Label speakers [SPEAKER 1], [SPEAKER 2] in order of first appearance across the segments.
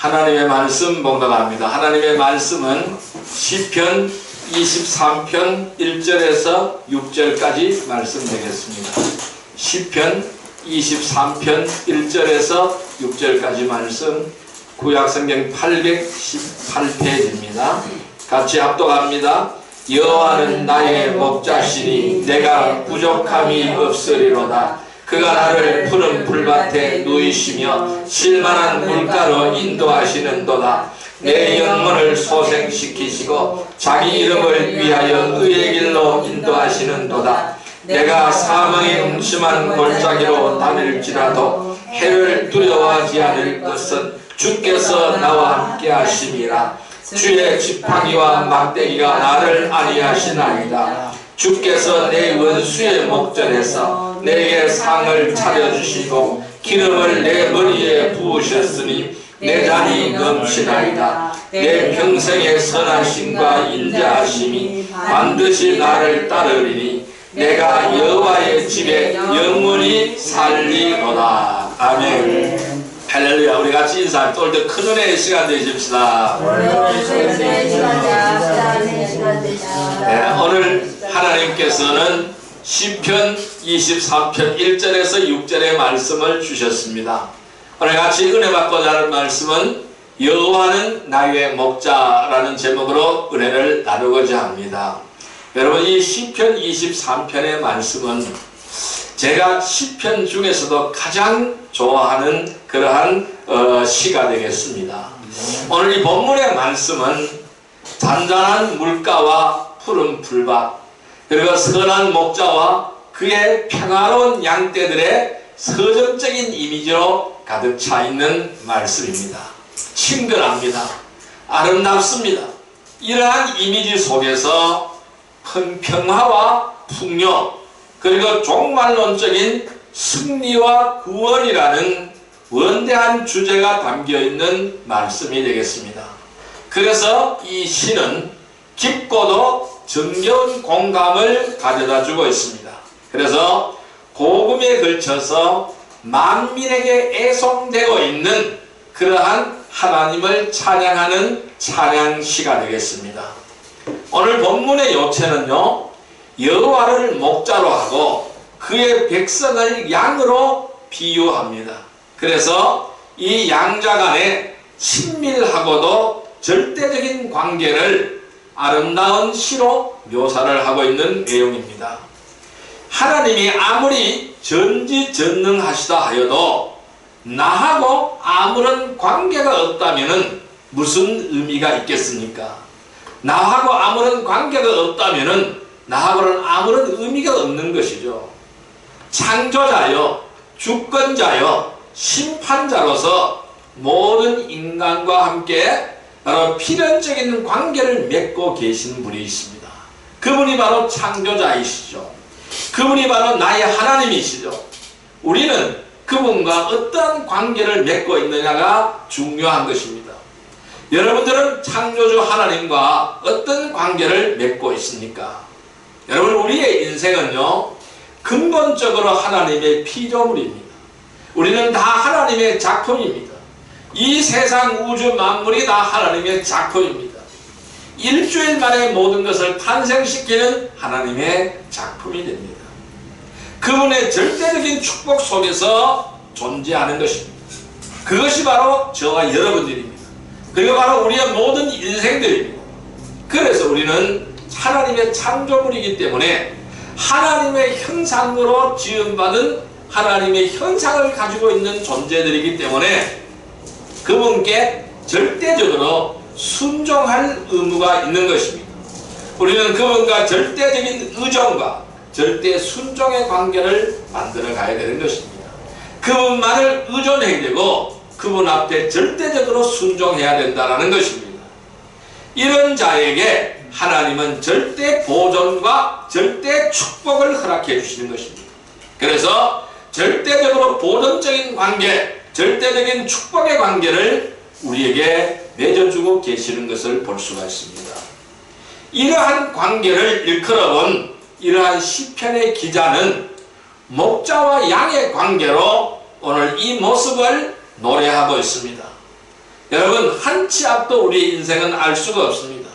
[SPEAKER 1] 하나님의 말씀 봉독합니다. 하나님의 말씀은 시편 23편 1절에서 6절까지 말씀 되겠습니다. 시편 23편 1절에서 6절까지 말씀, 구약성경 818페이지입니다. 같이 합독합니다. 여호와는 나의 목자시니 내가 부족함이 없으리로다. 그가 나를 푸른 풀밭에 누이시며 실만한 물가로 인도하시는도다. 내 영혼을 소생시키시고 자기 이름을 위하여 의의 길로 인도하시는도다. 내가 사망의 음침한 골짜기로 다닐지라도 해를 두려워하지 않을 것은 주께서 나와 함께 하심이라. 주의 지팡이와 막대기가 나를 안위하시나이다. 주께서 내 원수의 목전에서 내게 상을 차려주시고 기름을 내 머리에 부으셨으니 내 잔이 넘치나이다. 내 평생의 선하심과 인자하심이 반드시 나를 따르리니 내가 여호와의 집에 영원히 살리로다. 아멘. 할렐루야. 우리 같이 인사할 때 오늘도 큰 은혜의 시간 되십시다. 네, 오늘 하나님께서는 시편 23편 1절에서 6절의 말씀을 주셨습니다. 오늘 같이 은혜 받고자 하는 말씀은 여호와는 나의 목자라는 제목으로 은혜를 나누고자 합니다. 여러분, 이 시편 23편의 말씀은 제가 시편 중에서도 가장 좋아하는 그러한 시가 되겠습니다. 오늘 이 본문의 말씀은 잔잔한 물가와 푸른 풀밭, 그리고 선한 목자와 그의 평화로운 양떼들의 서정적인 이미지로 가득 차 있는 말씀입니다. 친근합니다. 아름답습니다. 이러한 이미지 속에서 큰 평화와 풍요, 그리고 종말론적인 승리와 구원이라는 원대한 주제가 담겨있는 말씀이 되겠습니다. 그래서 이 시는 깊고도 정겨운 공감을 가져다주고 있습니다. 그래서 복음에 걸쳐서 만민에게 애송되고 있는 그러한 하나님을 찬양하는 찬양시가 되겠습니다. 오늘 본문의 요체는요, 여호와를 목자로 하고 그의 백성을 양으로 비유합니다. 그래서 이 양자 간의 친밀하고도 절대적인 관계를 아름다운 시로 묘사를 하고 있는 내용입니다. 하나님이 아무리 전지전능하시다 하여도 나하고 아무런 관계가 없다면 무슨 의미가 있겠습니까? 나하고 아무런 관계가 없다면 나하고는 아무런 의미가 없는 것이죠. 창조자여, 주권자여, 심판자로서 모든 인간과 함께 바로 필연적인 관계를 맺고 계신 분이 있습니다. 그분이 바로 창조자이시죠. 그분이 바로 나의 하나님이시죠. 우리는 그분과 어떤 관계를 맺고 있느냐가 중요한 것입니다. 여러분들은 창조주 하나님과 어떤 관계를 맺고 있습니까? 여러분, 우리의 인생은요, 근본적으로 하나님의 피조물입니다. 우리는 다 하나님의 작품입니다. 이 세상 우주 만물이 다 하나님의 작품입니다. 일주일 만에 모든 것을 탄생시키는 하나님의 작품이 됩니다. 그분의 절대적인 축복 속에서 존재하는 것입니다. 그것이 바로 저와 여러분들입니다. 그리고 바로 우리의 모든 인생들입니다. 그래서 우리는 하나님의 창조물이기 때문에 하나님의 형상으로 지음받은 하나님의 형상을 가지고 있는 존재들이기 때문에 그분께 절대적으로 순종할 의무가 있는 것입니다. 우리는 그분과 절대적인 의존과 절대 순종의 관계를 만들어 가야 되는 것입니다. 그분만을 의존해야 되고 그분 앞에 절대적으로 순종해야 된다는 것입니다. 이런 자에게 하나님은 절대 보존과 절대 축복을 허락해 주시는 것입니다. 그래서 절대적으로 보존적인 관계, 절대적인 축복의 관계를 우리에게 맺어주고 계시는 것을 볼 수가 있습니다. 이러한 관계를 일컬어본 이러한 시편의 기자는 목자와 양의 관계로 오늘 이 모습을 노래하고 있습니다. 여러분, 한 치 앞도 우리의 인생은 알 수가 없습니다.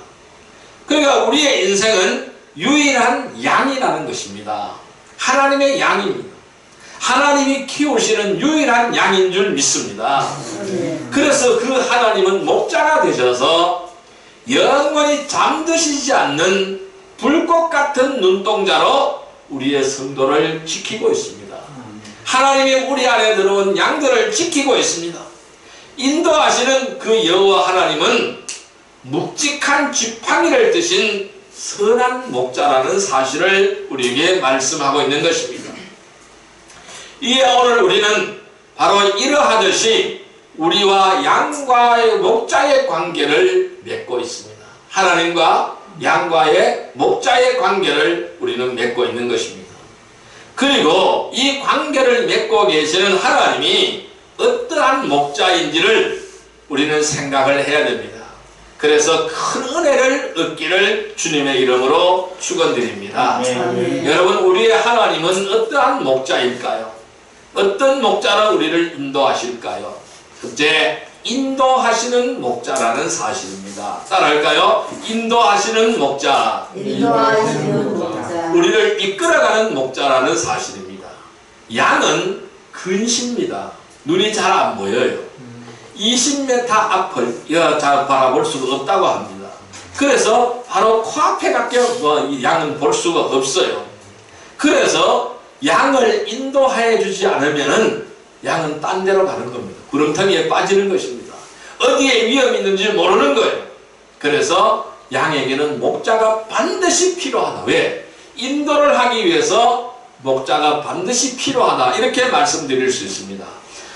[SPEAKER 1] 그러니까 우리의 인생은 유일한 양이라는 것입니다. 하나님의 양입니다. 하나님이 키우시는 유일한 양인 줄 믿습니다. 그래서 그 하나님은 목자가 되셔서 영원히 잠드시지 않는 불꽃 같은 눈동자로 우리의 성도를 지키고 있습니다. 하나님이 우리 안에 들어온 양들을 지키고 있습니다. 인도하시는 그 여호와 하나님은 묵직한 지팡이를 드신 선한 목자라는 사실을 우리에게 말씀하고 있는 것입니다. 이에 오늘 우리는 바로 이러하듯이 우리와 양과의 목자의 관계를 맺고 있습니다. 하나님과 양과의 목자의 관계를 우리는 맺고 있는 것입니다. 그리고 이 관계를 맺고 계시는 하나님이 어떠한 목자인지를 우리는 생각을 해야 됩니다. 그래서 큰 은혜를 얻기를 주님의 이름으로 축원드립니다. 여러분, 우리의 하나님은 어떠한 목자일까요? 어떤 목자로 우리를 인도하실까요? 첫째, 인도하시는 목자라는 사실입니다. 따라할까요? 인도하시는 목자.
[SPEAKER 2] 인도하시는 목자.
[SPEAKER 1] 우리를 이끌어가는 목자라는 사실입니다. 양은 근시입니다. 눈이 잘 안 보여요. 20m 앞을 잘 바라볼 수가 없다고 합니다. 그래서 바로 코앞에밖에 양은 볼 수가 없어요. 그래서 양을 인도해 주지 않으면은 양은 딴 데로 가는 겁니다. 구렁텅이에 빠지는 것입니다. 어디에 위험이 있는지 모르는 거예요. 그래서 양에게는 목자가 반드시 필요하다. 왜? 인도를 하기 위해서 목자가 반드시 필요하다. 이렇게 말씀드릴 수 있습니다.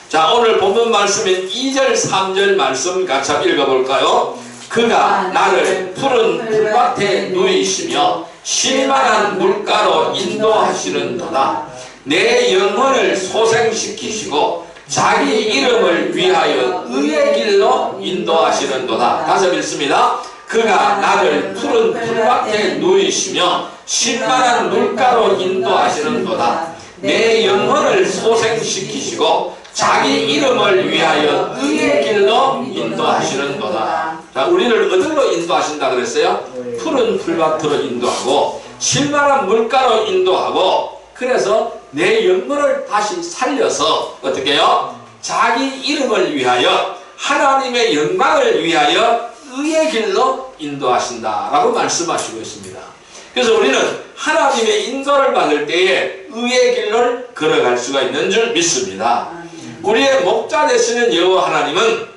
[SPEAKER 1] 자, 오늘 본문 말씀인 2절 3절 말씀 같이 한번 읽어볼까요? 그가 나를 푸른 풀밭에 누이시며 쉴만한 물가로 인도하시는도다. 내 영혼을 소생시키시고 자기 이름을 위하여 의의 길로 인도하시는도다. 다시 읽습니다. 그가 나를 푸른 풀밭에 누이시며 쉴만한 물가로 인도하시는도다. 내 영혼을 소생시키시고 자기 이름을 위하여 의의 길로 인도하시는도다. 자, 우리를 어디로 인도하신다 그랬어요? 푸른 풀밭으로 인도하고 쉴만한 물가로 인도하고, 그래서 내 영혼을 다시 살려서 어떻게 해요? 자기 이름을 위하여, 하나님의 영광을 위하여 의의 길로 인도하신다라고 말씀하시고 있습니다. 그래서 우리는 하나님의 인도를 받을 때에 의의 길을 걸어갈 수가 있는 줄 믿습니다. 우리의 목자 되시는 여호와 하나님은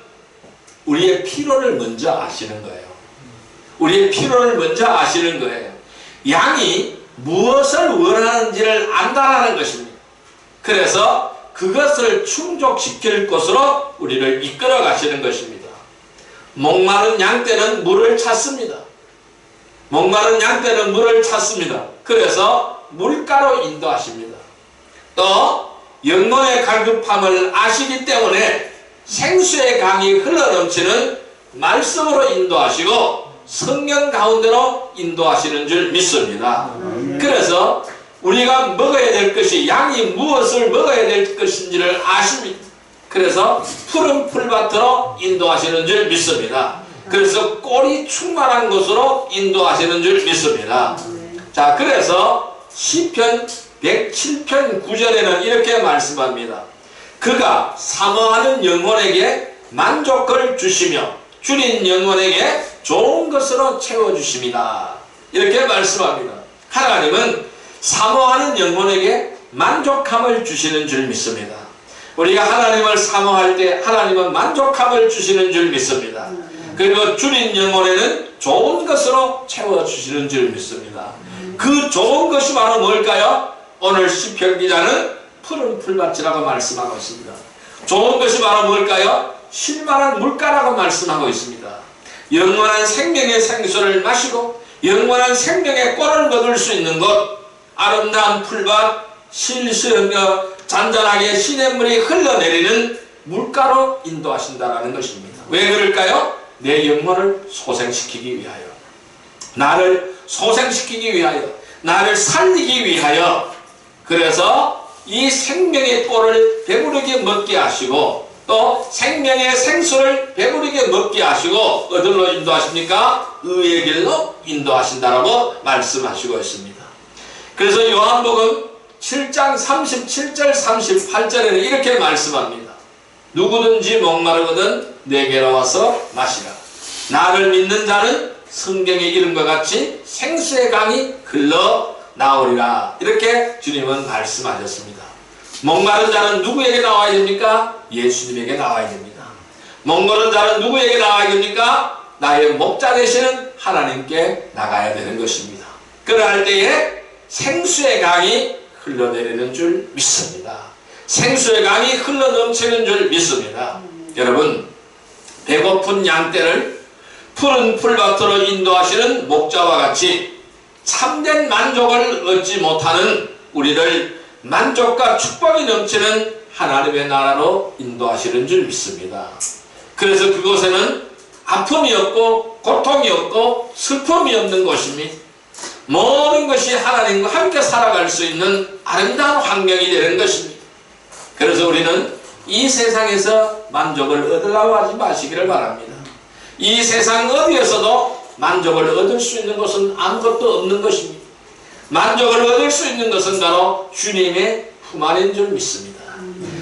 [SPEAKER 1] 우리의 필요를 먼저 아시는 거예요. 우리의 필요를 먼저 아시는 거예요. 양이 무엇을 원하는지를 안다라는 것입니다. 그래서 그것을 충족시킬 곳으로 우리를 이끌어 가시는 것입니다. 목마른 양 떼는 물을 찾습니다. 목마른 양 떼는 물을 찾습니다. 그래서 물가로 인도하십니다. 또 영혼의 갈급함을 아시기 때문에 생수의 강이 흘러넘치는 말씀으로 인도하시고 성령 가운데로 인도하시는 줄 믿습니다. 그래서 우리가 먹어야 될 것이, 양이 무엇을 먹어야 될 것인지를 아십니다. 그래서 푸른 풀밭으로 인도하시는 줄 믿습니다. 그래서 꼴이 충만한 곳으로 인도하시는 줄 믿습니다. 자, 그래서 시편 107편 9절에는 이렇게 말씀합니다. 그가 사모하는 영혼에게 만족을 주시며 줄인 영혼에게 좋은 것으로 채워주십니다. 이렇게 말씀합니다. 하나님은 사모하는 영혼에게 만족함을 주시는 줄 믿습니다. 우리가 하나님을 사모할 때 하나님은 만족함을 주시는 줄 믿습니다. 그리고 줄인 영혼에는 좋은 것으로 채워주시는 줄 믿습니다. 그 좋은 것이 바로 뭘까요? 오늘 시편 기자는 푸른 풀밭이라고 말씀하고 있습니다. 좋은 것이 바로 뭘까요? 쉴만한 물가라고 말씀하고 있습니다. 영원한 생명의 생수를 마시고 영원한 생명의 꼴을 먹을 수 있는 곳, 아름다운 풀밭, 실수하며 잔잔하게 시냇물이 흘러내리는 물가로 인도하신다는 것입니다. 왜 그럴까요? 내 영혼을 소생시키기 위하여, 나를 소생시키기 위하여, 나를 살리기 위하여. 그래서 이 생명의 꼴을 배부르게 먹게 하시고 또 생명의 생수를 배부르게 먹게 하시고 어디로 인도하십니까? 의의 길로 인도하신다라고 말씀하시고 있습니다. 그래서 요한복음 7장 37절 38절에는 이렇게 말씀합니다. 누구든지 목마르거든 내게로 와서 마시라. 나를 믿는 자는 성경의 이름과 같이 생수의 강이 흘러 나오리라. 이렇게 주님은 말씀하셨습니다. 목마른 자는 누구에게 나와야 됩니까? 예수님에게 나와야 됩니다. 목마른 자는 누구에게 나와야 됩니까? 나의 목자 되시는 하나님께 나가야 되는 것입니다. 그러할 때에 생수의 강이 흘러내리는 줄 믿습니다. 생수의 강이 흘러넘치는 줄 믿습니다. 여러분, 배고픈 양떼를 푸른 풀밭으로 인도하시는 목자와 같이 참된 만족을 얻지 못하는 우리를 만족과 축복이 넘치는 하나님의 나라로 인도하시는 줄 믿습니다. 그래서 그곳에는 아픔이 없고 고통이 없고 슬픔이 없는 곳입니다. 모든 것이 하나님과 함께 살아갈 수 있는 아름다운 환경이 되는 것입니다. 그래서 우리는 이 세상에서 만족을 얻으려고 하지 마시기를 바랍니다. 이 세상 어디에서도 만족을 얻을 수 있는 것은 아무것도 없는 것입니다. 만족을 얻을 수 있는 것은 바로 주님의 품 안인 줄 믿습니다.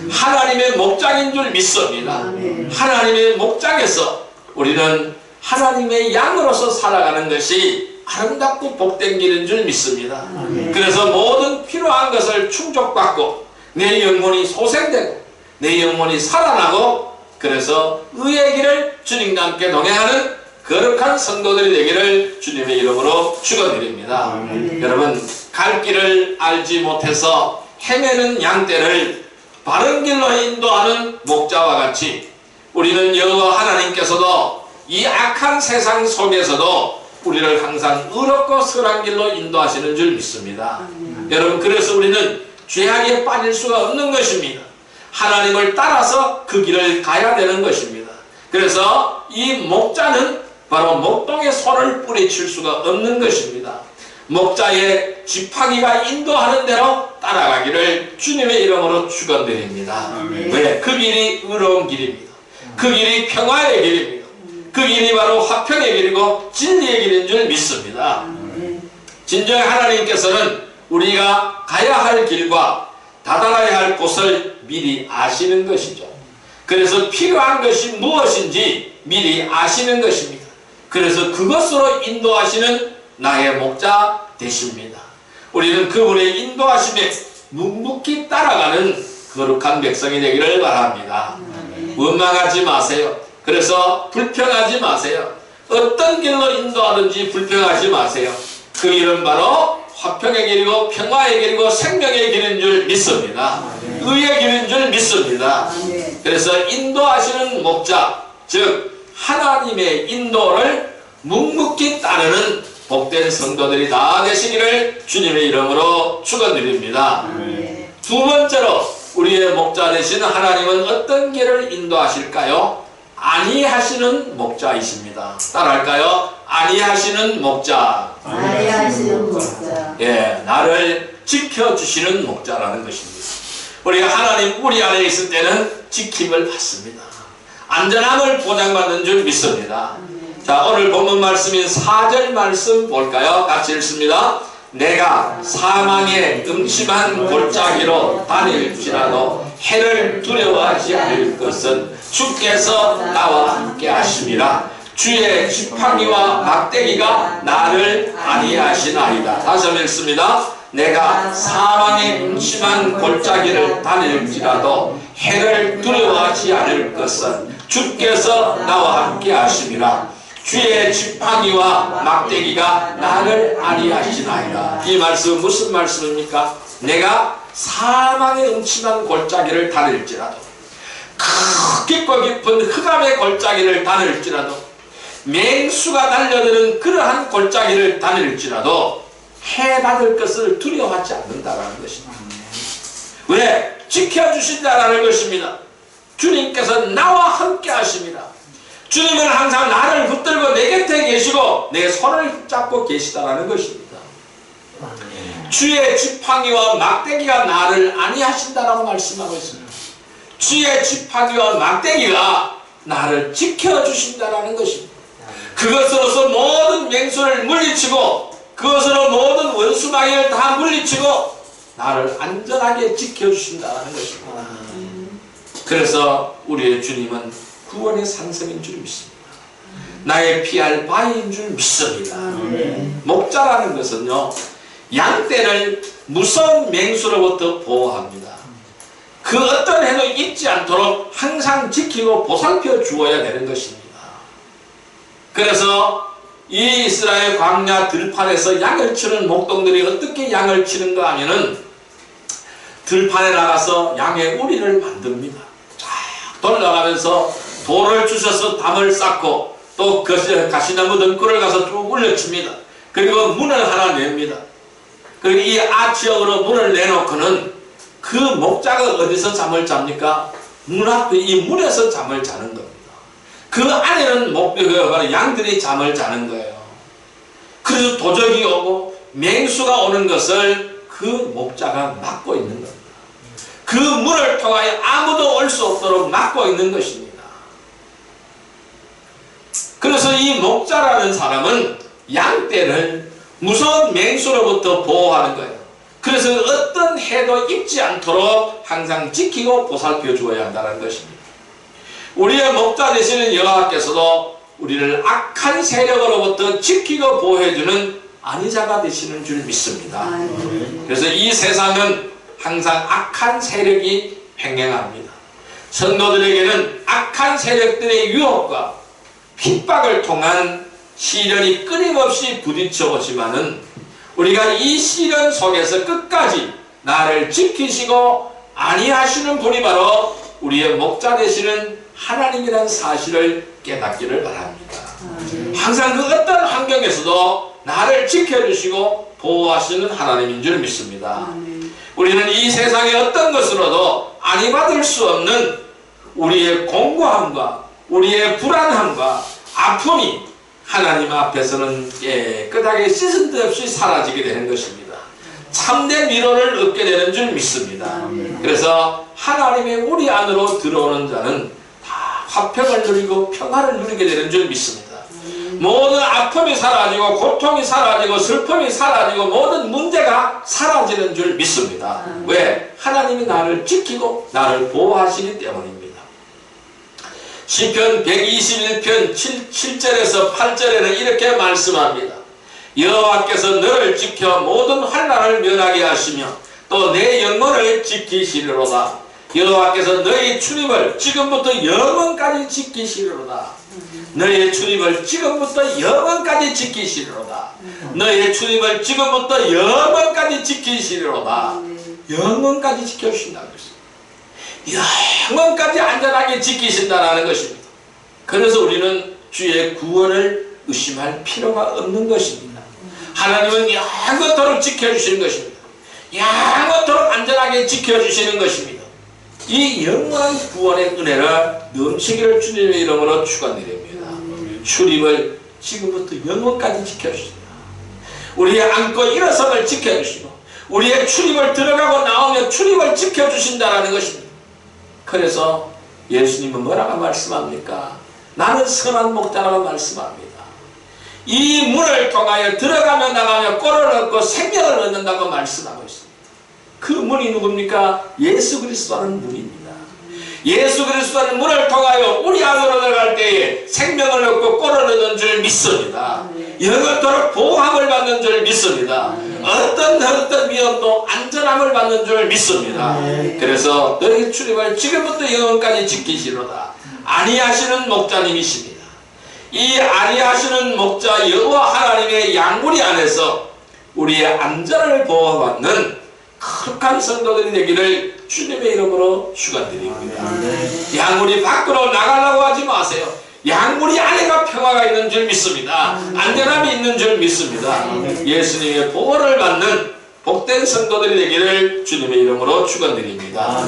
[SPEAKER 1] 하나님의 목장인 줄 믿습니다. 하나님의 목장에서 우리는 하나님의 양으로서 살아가는 것이 아름답고 복된 길인 줄 믿습니다. 그래서 모든 필요한 것을 충족받고 내 영혼이 소생되고 내 영혼이 살아나고 그래서 의의 길을 주님과 함께 동행하는 거룩한 성도들이 되기를 주님의 이름으로 축원드립니다. 여러분, 갈 길을 알지 못해서 헤매는 양떼를 바른 길로 인도하는 목자와 같이 우리는 여호와 하나님께서도 이 악한 세상 속에서도 우리를 항상 의롭고 선한 길로 인도하시는 줄 믿습니다. 여러분, 그래서 우리는 죄악에 빠질 수가 없는 것입니다. 하나님을 따라서 그 길을 가야 되는 것입니다. 그래서 이 목자는 바로 목동에 손을 뿌리칠 수가 없는 것입니다. 목자의 지팡이가 인도하는 대로 따라가기를 주님의 이름으로 축원드립니다. 왜? 그 길이 의로운 길입니다. 그 길이 평화의 길입니다. 그 길이 바로 화평의 길이고 진리의 길인 줄 믿습니다. 진정 하나님께서는 우리가 가야 할 길과 다다라야 할 곳을 미리 아시는 것이죠. 그래서 필요한 것이 무엇인지 미리 아시는 것입니다. 그래서 그것으로 인도하시는 나의 목자 되십니다. 우리는 그분의 인도하심에 묵묵히 따라가는 거룩한 백성이 되기를 바랍니다. 원망하지 마세요. 그래서 불평하지 마세요. 어떤 길로 인도하든지 불평하지 마세요. 그 길은 바로 화평의 길이고 평화의 길이고 생명의 길인 줄 믿습니다. 의의 길인 줄 믿습니다. 그래서 인도하시는 목자, 즉 하나님의 인도를 묵묵히 따르는 복된 성도들이 다 되시기를 주님의 이름으로 축원드립니다. 두 번째로 우리의 목자 되시는 하나님은 어떤 길을 인도하실까요? 안위하시는 목자이십니다. 따라할까요? 안위하시는 목자.
[SPEAKER 2] 안위하시는 목자.
[SPEAKER 1] 예, 나를 지켜주시는 목자라는 것입니다. 우리가 하나님 우리 안에 있을 때는 지킴을 받습니다. 안전함을 보장받는 줄 믿습니다. 자, 오늘 본문 말씀인 4절 말씀 볼까요? 같이 읽습니다. 내가 사망의 음침한 골짜기로 다닐지라도 해를 두려워하지 않을 것은 주께서 나와 함께 하심이라. 주의 지팡이와 막대기가 나를 안위하시나이다. 다시 한번 읽습니다. 내가 사망의 음침한 골짜기를 다닐지라도 해를 두려워하지 않을 것은 주께서 나와 함께 하심이라. 주의 지팡이와 막대기가 나를 안위하시나이다. 이 말씀 무슨 말씀입니까? 내가 사망의 음침한 골짜기를 다닐지라도, 깊고 깊은 흑암의 골짜기를 다닐지라도, 맹수가 달려드는 그러한 골짜기를 다닐지라도 해받을 것을 두려워하지 않는다라는 것입니다. 왜? 지켜주신다라는 것입니다. 주님께서 나와 함께 하십니다. 주님은 항상 나를 붙들고 내 곁에 계시고 내 손을 잡고 계시다라는 것입니다. 주의 지팡이와 막대기가 나를 안위하신다라고 말씀하고 있습니다. 쥐의 쥐파기와 막대기가 나를 지켜주신다는 것입니다. 그것으로서 모든 맹수를 물리치고 그것으로 모든 원수마귀를 다 물리치고 나를 안전하게 지켜주신다는 것입니다. 그래서 우리의 주님은 구원의 상성인 줄 믿습니다. 나의 피할 바위인 줄 믿습니다. 목자라는 것은요, 양떼를 무서운 맹수로부터 보호합니다. 그 어떤 해도 잊지 않도록 항상 지키고 보살펴 주어야 되는 것입니다. 그래서 이 이스라엘 광야 들판에서 양을 치는 목동들이 어떻게 양을 치는가 하면은 들판에 나가서 양의 우리를 만듭니다. 쫙 돌아가면서 돌을 주셔서 담을 쌓고 또 가시나무 등굴을 가서 쭉 올려칩니다. 그리고 문을 하나 냅니다. 그리고 이 아치역으로 문을 내놓고는 그 목자가 어디서 잠을 잡니까? 문 앞에 이 문에서 잠을 자는 겁니다. 그 안에는 양들이 잠을 자는 거예요. 그래서 도적이 오고 맹수가 오는 것을 그 목자가 막고 있는 겁니다. 그 문을 통하여 아무도 올 수 없도록 막고 있는 것입니다. 그래서 이 목자라는 사람은 양떼를 무서운 맹수로부터 보호하는 거예요. 그래서 어떤 해도 입지 않도록 항상 지키고 보살펴 주어야 한다는 것입니다. 우리의 목자 되시는 여호와께서도 우리를 악한 세력으로부터 지키고 보호해주는 안위자가 되시는 줄 믿습니다. 그래서 이 세상은 항상 악한 세력이 횡행합니다. 성도들에게는 악한 세력들의 유혹과 핍박을 통한 시련이 끊임없이 부딪혀 오지만은 우리가 이 시련 속에서 끝까지 나를 지키시고 안위하시는 분이 바로 우리의 목자 되시는 하나님이라는 사실을 깨닫기를 바랍니다. 항상 그 어떤 환경에서도 나를 지켜주시고 보호하시는 하나님인 줄 믿습니다. 우리는 이 세상의 어떤 것으로도 안위받을 수 없는 우리의 공고함과 우리의 불안함과 아픔이 하나님 앞에서는 깨끗하게 씻은 데 없이 사라지게 되는 것입니다. 참된 위로를 얻게 되는 줄 믿습니다. 그래서 하나님의 우리 안으로 들어오는 자는 다 화평을 누리고 평화를 누리게 되는 줄 믿습니다. 모든 아픔이 사라지고 고통이 사라지고 슬픔이 사라지고 모든 문제가 사라지는 줄 믿습니다. 왜? 하나님이 나를 지키고 나를 보호하시기 때문입니다. 시편 121편 7절에서 8절에는 이렇게 말씀합니다. 여호와께서 너를 지켜 모든 환난을 면하게 하시며 또 내 영혼을 지키시리로다. 여호와께서 너희 출입을 지금부터 영원까지 지키시리로다. 너희의 출입을 지금부터 영원까지 지키시리로다. 너희의 출입을 지금부터 영원까지 지키시리로다. 영원까지 지켜주신다고 했습니다. 영원까지 안전하게 지키신다는 것입니다. 그래서 우리는 주의 구원을 의심할 필요가 없는 것입니다. 하나님은 영원토록 지켜주시는 것입니다. 영원토록 안전하게 지켜주시는 것입니다. 이 영원한 구원의 은혜를 넘치기를 주님의 이름으로 축원드립니다. 출입을 지금부터 영원까지 지켜주신다. 우리의 앉고 일어섬을 지켜주시고 우리의 출입을 들어가고 나오며 출입을 지켜주신다는 것입니다. 그래서 예수님은 뭐라고 말씀합니까? 나는 선한 목자라고 말씀합니다. 이 문을 통하여 들어가며 나가며 꼴을 얻고 생명을 얻는다고 말씀하고 있습니다. 그 문이 누굽니까? 예수 그리스도라는 문입니다. 예수 그리스도라는 문을 통하여 우리 안으로 들어갈 때에 생명을 얻고 꼴을 얻는 줄 믿습니다. 영원토록 보호함을 받는 줄 믿습니다. 어떤 위험도 안전함을 받는 줄 믿습니다. 그래서 너희 출입을 지금부터 영원까지 지키시로다. 안위하시는 목자님이십니다. 이 안위하시는 목자 여호와 하나님의 양무리 안에서 우리의 안전을 보호받는 거룩한 성도들이 되기를 주님의 이름으로 축원드립니다. 양무리 밖으로 나가려고 하지 마세요. 양무리 안에가 평화가 있는 줄 믿습니다. 안전함이 있는 줄 믿습니다. 예수님의 보호를 받는 복된 성도들이 되기를 주님의 이름으로 축원드립니다.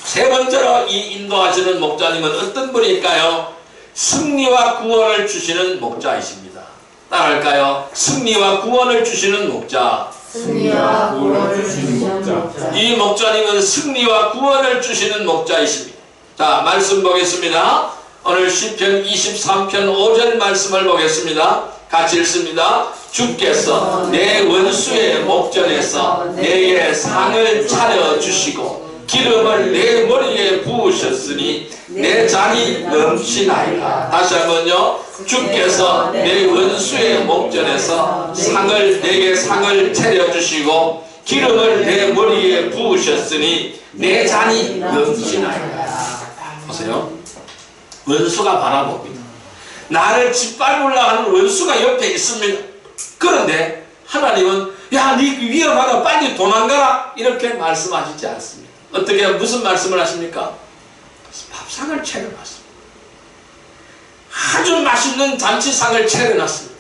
[SPEAKER 1] 세 번째로 이 인도하시는 목자님은 어떤 분일까요? 승리와 구원을 주시는 목자이십니다. 따라할까요? 승리와 구원을 주시는 목자.
[SPEAKER 2] 승리와 구원을 주시는 목자.
[SPEAKER 1] 이 목자님은 승리와 구원을 주시는 목자이십니다. 자, 말씀 보겠습니다. 오늘 시편 23편 5절 말씀을 보겠습니다. 같이 읽습니다. 주께서 내 원수의 목전에서 내게 상을 차려주시고 기름을 내 머리에 부으셨으니 내 잔이 넘치나이다. 다시 한번요. 주께서 내 원수의 목전에서 내게 상을 차려주시고 기름을 내 머리에 부으셨으니 내 잔이 넘치나이다. 보세요. 원수가 바라봅니다. 나를 짓밟으려 하는 원수가 옆에 있습니다. 그런데 하나님은 야, 네 위험하다, 빨리 도망가라, 이렇게 말씀하시지 않습니다. 어떻게, 무슨 말씀을 하십니까? 밥상을 차려놨습니다. 아주 맛있는 잔치상을 차려놨습니다.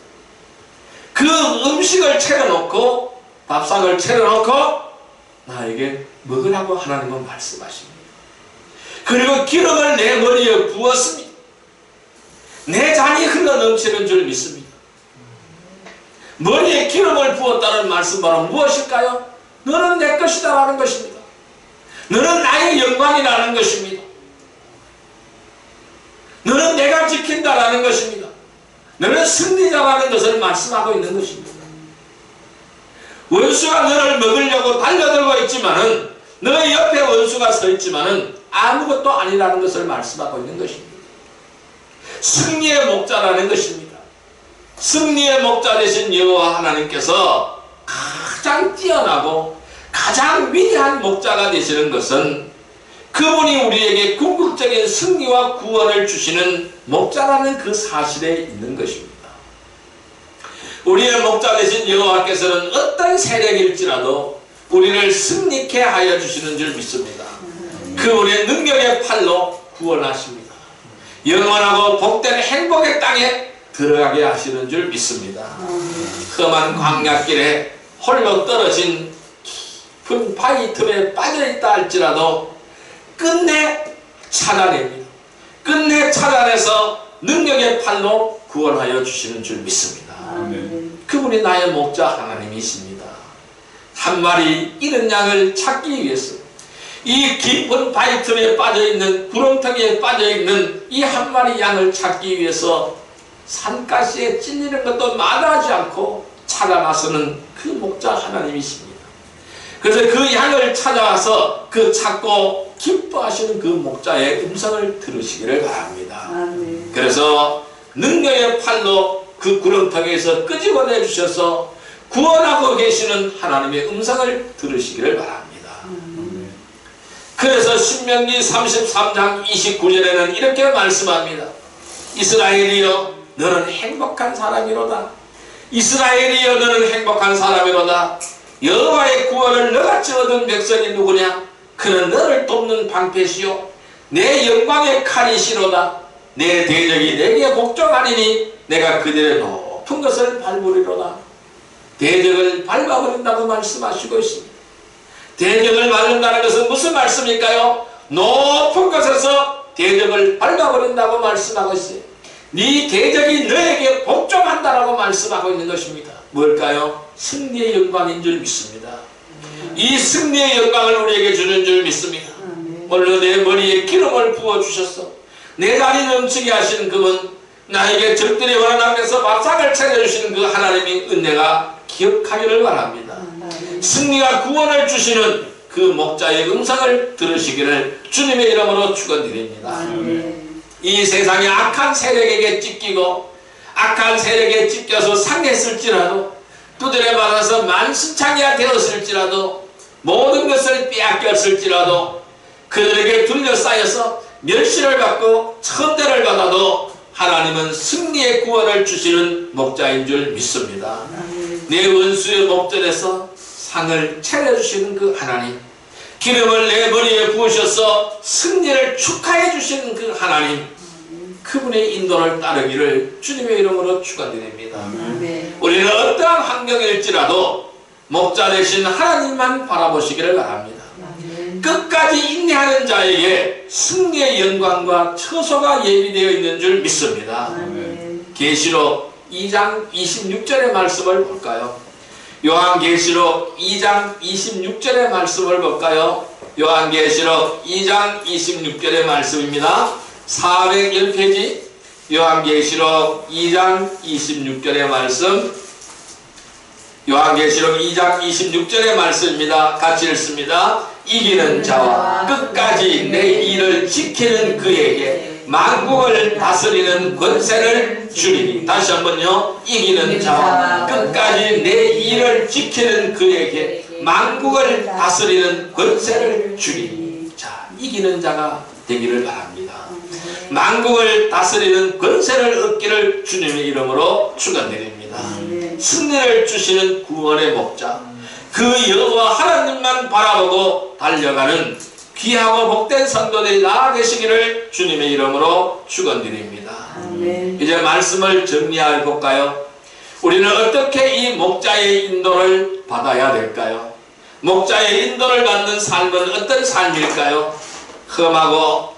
[SPEAKER 1] 그 음식을 차려놓고, 밥상을 차려놓고 나에게 먹으라고 하나님은 말씀하십니다. 그리고 기름을 내 머리에 부었습니다. 내 잔이 흘러넘치는 줄 믿습니다. 머리에 기름을 부었다는 말씀 바로 무엇일까요? 너는 내 것이다 라는 것입니다. 너는 나의 영광이라는 것입니다. 너는 내가 지킨다라는 것입니다. 너는 승리자라는 것을 말씀하고 있는 것입니다. 원수가 너를 먹으려고 달려들고 있지만은, 너의 옆에 원수가 서 있지만은 아무것도 아니라는 것을 말씀하고 있는 것입니다. 승리의 목자라는 것입니다. 승리의 목자 되신 여호와 하나님께서 가장 뛰어나고 가장 위대한 목자가 되시는 것은 그분이 우리에게 궁극적인 승리와 구원을 주시는 목자라는 그 사실에 있는 것입니다. 우리의 목자 되신 여호와께서는 어떤 세력일지라도 우리를 승리케 하여 주시는 줄 믿습니다. 그분의 능력의 팔로 구원하십니다. 영원하고 복된 행복의 땅에 들어가게 하시는 줄 믿습니다. 험한 광야길에 홀로 떨어진 깊은 바위 틈에 빠져있다 할지라도 끝내 찾아냅니다. 끝내 찾아내서 능력의 팔로 구원하여 주시는 줄 믿습니다. 그분이 나의 목자 하나님이십니다. 한 마리 잃은 양을 찾기 위해서 이 깊은 바위 틈에 빠져있는, 구렁텅이에 빠져있는 이 한 마리 양을 찾기 위해서 산가시에 찔리는 것도 마다하지 않고 찾아나서는 그 목자 하나님이십니다. 그래서 그 양을 찾아와서 그 찾고 기뻐하시는 그 목자의 음성을 들으시기를 바랍니다. 그래서 능력의 팔로 그 구렁텅이에서 끄집어내 주셔서 구원하고 계시는 하나님의 음성을 들으시기를 바랍니다. 그래서 신명기 33장 29절에는 이렇게 말씀합니다. 이스라엘이여 너는 행복한 사람이로다. 이스라엘이여 너는 행복한 사람이로다. 여호와의 구원을 너같이 얻은 백성이 누구냐? 그는 너를 돕는 방패시요 내 영광의 칼이시로다. 내 대적이 내게 복종하리니 내가 그들의 높은 것을 밟으리로다. 대적을 밟아버린다고 말씀하시고 있습니다. 대적을 밟는다는 것은 무슨 말씀일까요? 높은 것에서 대적을 밟아버린다고 말씀하고 있어요. 네 대적이 너에게 복종한다라고 말씀하고 있는 것입니다. 뭘까요? 승리의 영광인 줄 믿습니다. 이 승리의 영광을 우리에게 주는 줄 믿습니다. 오늘 내 머리에 기름을 부어주셨어. 내 잔이 넘치게 하시는 그분, 나에게 적들이 원한 앞에서 밥상을 차려주시는 그 하나님의 은혜가 기억하기를 바랍니다. 승리와 구원을 주시는 그 목자의 음성을 들으시기를 주님의 이름으로 축원드립니다. 이 세상의 악한 세력에게 찢기고 악한 세력에 찢겨서 상했을지라도 두드려 맞아서 만신창이가 되었을지라도 모든 것을 빼앗겼을지라도 그들에게 둘러싸여서 멸시를 받고 천대를 받아도 하나님은 승리의 구원을 주시는 목자인 줄 믿습니다. 내 원수의 목전에서 상을 차려주시는 그 하나님, 기름을 내 머리에 부으셔서 승리를 축하해 주시는 그 하나님, 그분의 인도를 따르기를 주님의 이름으로 축원드립니다. 우리는 어떠한 환경일지라도 목자 되신 하나님만 바라보시기를 바랍니다. 끝까지 인내하는 자에게 승리의 영광과 처소가 예비되어 있는 줄 믿습니다. 계시록 2장 26절의 말씀을 볼까요? 요한계시록 2장 26절의 말씀을 볼까요? 요한계시록 2장 26절의 말씀입니다. 401페이지 요한계시록 2장 26절의 말씀, 요한계시록 2장 26절의 말씀입니다. 같이 읽습니다. 이기는 자와 끝까지 내 일을 지키는 그에게 만국을 다스리는 권세를 주리니. 다시 한번요. 이기는 자와 끝까지 내 일을 지키는 그에게 만국을 다스리는 권세를 주리니. 자, 이기는 자가 되기를 바랍니다. 만국을 다스리는 권세를 얻기를 주님의 이름으로 축원드립니다. 승리를 주시는 구원의 목자, 그 여호와 하나님만 바라보고 달려가는 귀하고 복된 성도들이 나아 계시기를 주님의 이름으로 축원드립니다. 이제 말씀을 정리해 볼까요? 우리는 어떻게 이 목자의 인도를 받아야 될까요? 목자의 인도를 받는 삶은 어떤 삶일까요? 험하고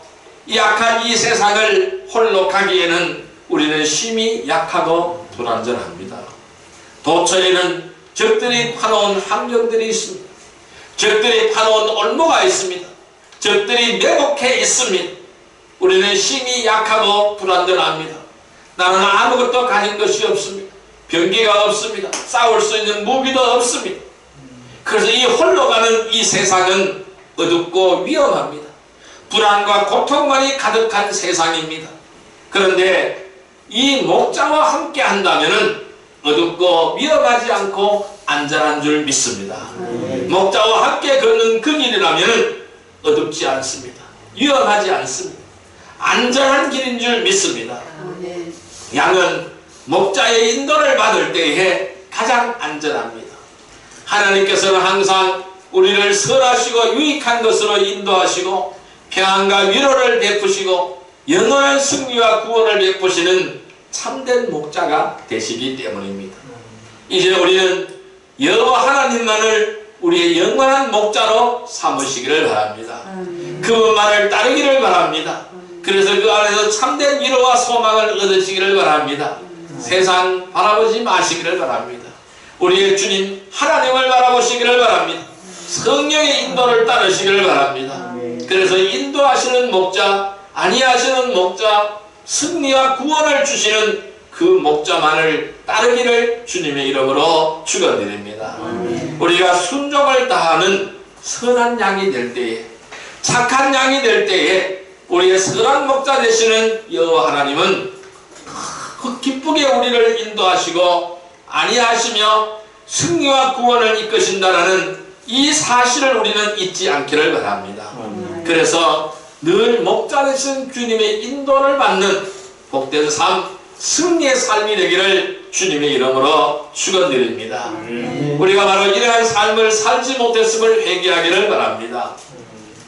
[SPEAKER 1] 약한 이 세상을 홀로 가기에는 우리는 심히 약하고 불완전합니다. 도처에는 적들이 파놓은 함정들이 있습니다. 적들이 파놓은 올무가 있습니다. 적들이 매복해 있습니다. 우리는 심히 약하고 불완전합니다. 나는 아무것도 가진 것이 없습니다. 병기가 없습니다. 싸울 수 있는 무기도 없습니다. 그래서 이 홀로 가는 이 세상은 어둡고 위험합니다. 불안과 고통만이 가득한 세상입니다. 그런데 이 목자와 함께 한다면 어둡고 위험하지 않고 안전한 줄 믿습니다. 목자와 함께 걷는 그 길이라면 어둡지 않습니다. 위험하지 않습니다. 안전한 길인 줄 믿습니다. 양은 목자의 인도를 받을 때에 가장 안전합니다. 하나님께서는 항상 우리를 선하시고 유익한 것으로 인도하시고 평안과 위로를 베푸시고 영원한 승리와 구원을 베푸시는 참된 목자가 되시기 때문입니다. 이제 우리는 여호와 하나님만을 우리의 영원한 목자로 삼으시기를 바랍니다. 그분만을 따르기를 바랍니다. 그래서 그 안에서 참된 위로와 소망을 얻으시기를 바랍니다. 세상 바라보지 마시기를 바랍니다. 우리의 주님 하나님을 바라보시기를 바랍니다. 성령의 인도를 따르시기를 바랍니다. 그래서 인도하시는 목자, 안위하시는 목자, 승리와 구원을 주시는 그 목자만을 따르기를 주님의 이름으로 축원드립니다. 우리가 순종을 다하는 선한 양이 될 때에, 착한 양이 될 때에 우리의 선한 목자 되시는 여호와 하나님은 기쁘게 우리를 인도하시고 안위하시며 승리와 구원을 이끄신다라는 이 사실을 우리는 잊지 않기를 바랍니다. 그래서 늘 목자 되신 주님의 인도를 받는 복된 삶, 승리의 삶이 되기를 주님의 이름으로 축원드립니다. 우리가 바로 이러한 삶을 살지 못했음을 회개하기를 바랍니다.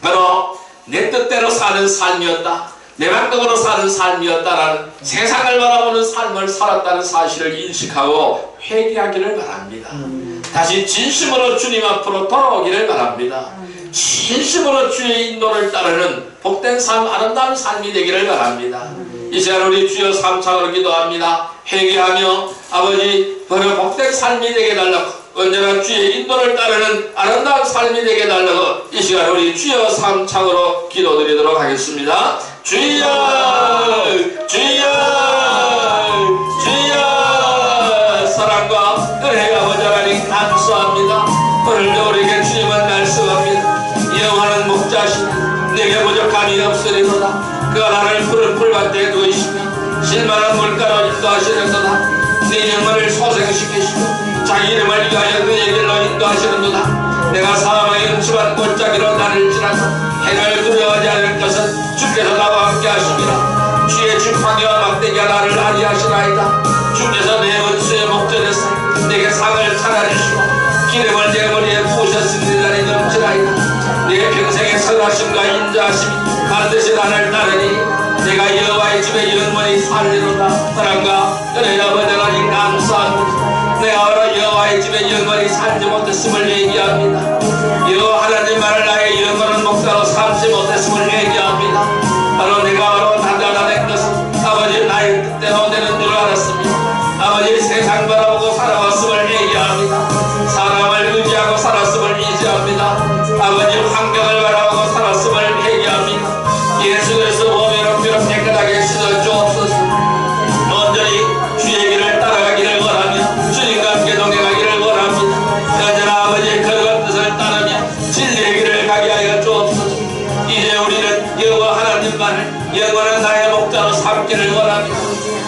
[SPEAKER 1] 바로 내 뜻대로 사는 삶이었다, 내 방법으로 사는 삶이었다라는 세상을 바라보는 삶을 살았다는 사실을 인식하고 회개하기를 바랍니다. 다시 진심으로 주님 앞으로 돌아오기를 바랍니다. 진심으로 주의 인도를 따르는 복된 삶, 아름다운 삶이 되기를 바랍니다. 이 시간 우리 주여 삼창으로 기도합니다. 회개하며 아버지 바로 복된 삶이 되게 해달라고, 언제나 주의 인도를 따르는 아름다운 삶이 되게 해달라고 이 시간 우리 주여 삼창으로 기도드리도록 하겠습니다. 주여 주여 주여, 사랑과 은혜가 모자라니 감사합니다. 오늘도 우리에게 주님은 말씀합니다. 영원한 목자시니 내게 부족함이 없으리로다. 그가 나를 푸른 풀밭에 두이시며 실만한 물가로 인도하시는도다. 내 영혼을 소생시키시고 자기 이름을 위하여 그의 길로 인도하시는도다. 내가 사망의 음침한 골짜기로 다닐지라도 해를 두려워하지 않을 것은 주께서 나와 함께 하십니다. 주의 지팡이와 막대기가 나를 안위하시나이다. 주께서 내 원수의 목전에서 내게 상을 차려주시고 기름을 내 머리에 부으셨으니 날이 넘치나이다. 내 평생의 선하심과 인자하심이 반드시 나를 따르니 내가 여호와의 집에 영원히 살리로다. 사랑과 은혜가 모자라니 감사합니다. 내가 바로 여호와의 집에 영원히 살지 못했음을 얘기합니다. 여호와 하나님만을 나의 영원한 목사로 삼지 못했음을 얘기합니다. 바로 내가 바로 단단한 것은 아버지 나의 뜻대로 되는 줄 알았습니다. 아버지 세상 바라보고 살아왔음을 얘기합니다.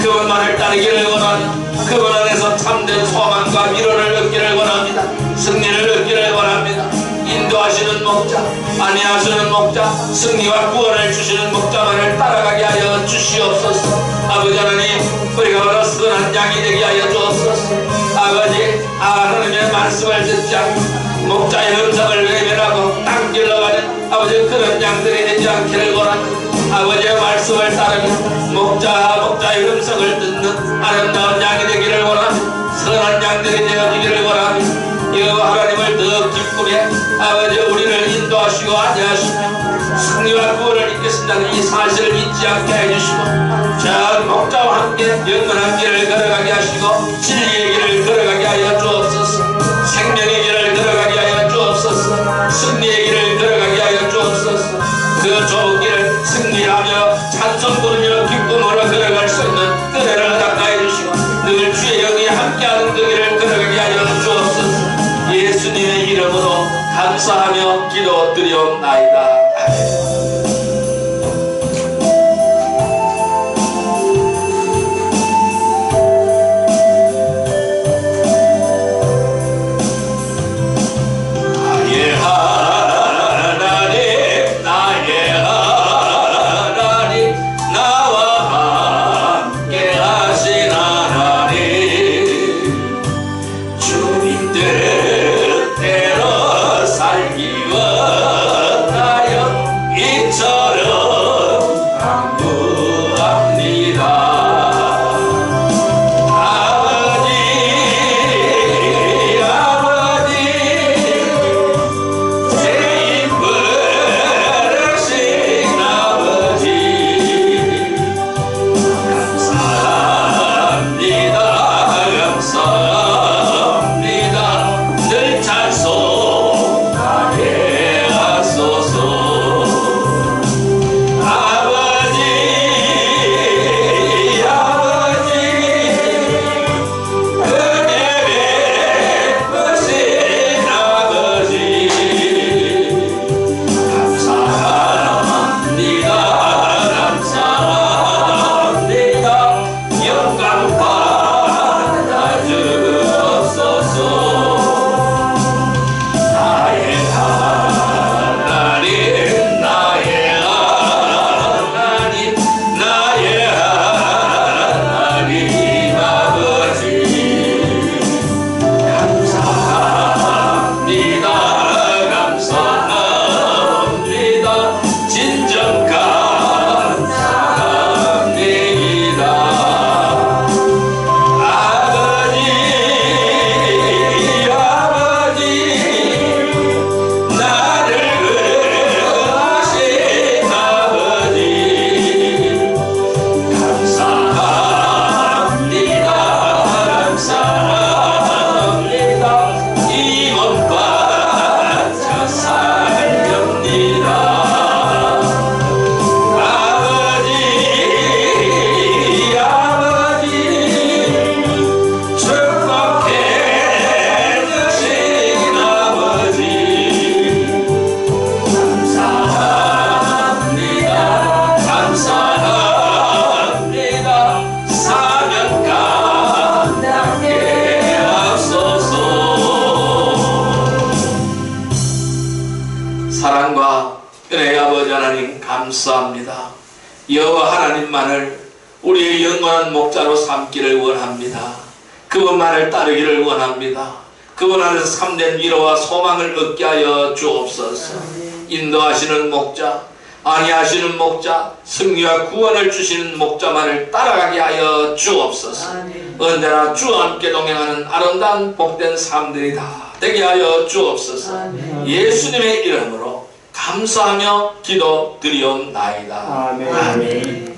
[SPEAKER 1] 그분만을 따르기를 원하며 그분 안에서 참된 소망과 위로를 얻기를 원합니다. 승리를 얻기를 원합니다. 인도하시는 목자, 안위하시는 목자, 승리와 구원을 주시는 목자만을 따라가게 하여 주시옵소서. 아버지 하나님, 우리가 바로 선한 양이 되게 하여 주옵소서. 아버지, 하나님의 말씀을 듣지 않고 목자의 음성을 외면하고 땅길로 가는 아버지 그런 양들이 되지 않기를 원합니다. 아버지의 말씀을 따르며 목자의 음성을 듣는 아름다운 양이 되기를 원합니다. 선한 양들이 되어지기를 원합니다. 여호와 하나님을 더 기쁘게 아버지 우리를 인도하시고 안내하시며 승리와 구원을 이끄신다는 이 사실을 잊지 않게 해주시고 전 목자와 함께 영원한 길을 걸어가게 하시고 진리의 길을 걸어가게 하여 주옵소서. 생명의 길을 걸어가게 하여 주옵소서. 승리의 길을 걸어가게 하여 주옵소서. 그 좋은 길을 승리하며 찬송 부르며 기쁨으로 걸어갈 수 있는 은혜를 허락하여 주시고 늘 주의 영이 함께하는 그 길을 걸어가게 하여 주옵소서. 예수님의 이름으로 감사하며 기도드리옵나이다. 사랑과 은혜의 아버지 하나님 감사합니다. 여호와 하나님만을 우리의 영원한 목자로 삼기를 원합니다. 그분만을 따르기를 원합니다. 그분 안에서 참된 위로와 소망을 얻게 하여 주옵소서. 인도하시는 목자, 안위하시는 목자, 승리와 구원을 주시는 목자만을 따라가게 하여 주옵소서. 언제나 주와 함께 동행하는 아름다운 복된 삶들이 다 되게 하여 주옵소서. 예수님의 이름으로 감사하며 기도드리옵나이다.
[SPEAKER 2] 아멘.